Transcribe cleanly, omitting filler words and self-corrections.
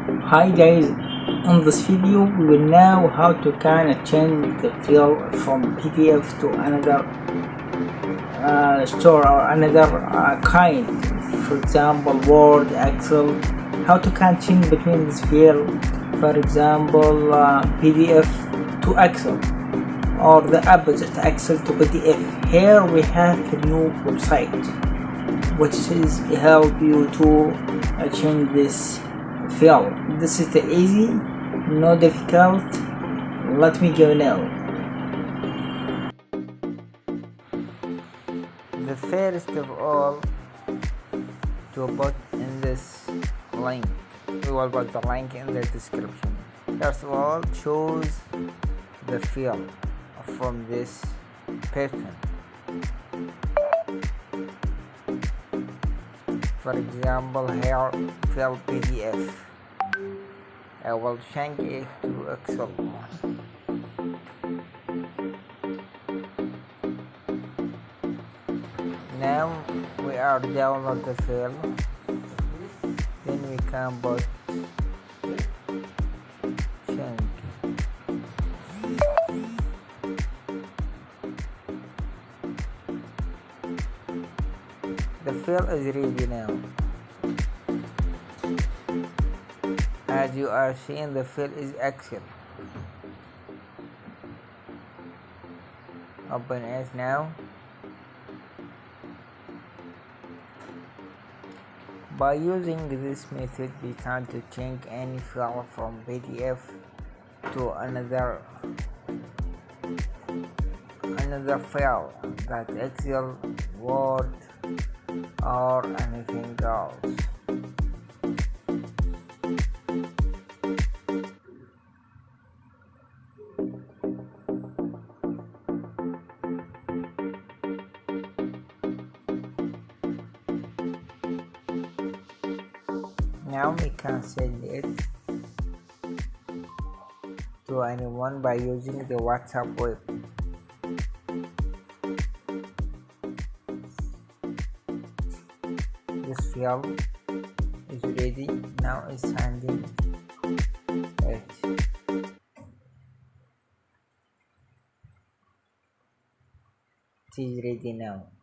Hi guys, in this video we will know how to kind of change the file from PDF to another store or another kind. For example, Word, Excel. How to kind of change between this file, for example, PDF to Excel, or the opposite, Excel to PDF. Here we have a new website which is help you to change this file. This is the easy, no difficult. Let me go now. The first of all, to put in this link, we will put the link in the description. First of all, choose the file from this pattern. For example, here file PDF. I will change it to Excel. Now we are download the file. Then we can put change. The file is ready now. As you are seeing, the file is Excel. Open it now. By using this method, we can change any file from PDF to another file, that Excel, Word, or anything else. Now we can send it to anyone by using the WhatsApp web. This file is ready. Now it's sending it. It is ready now.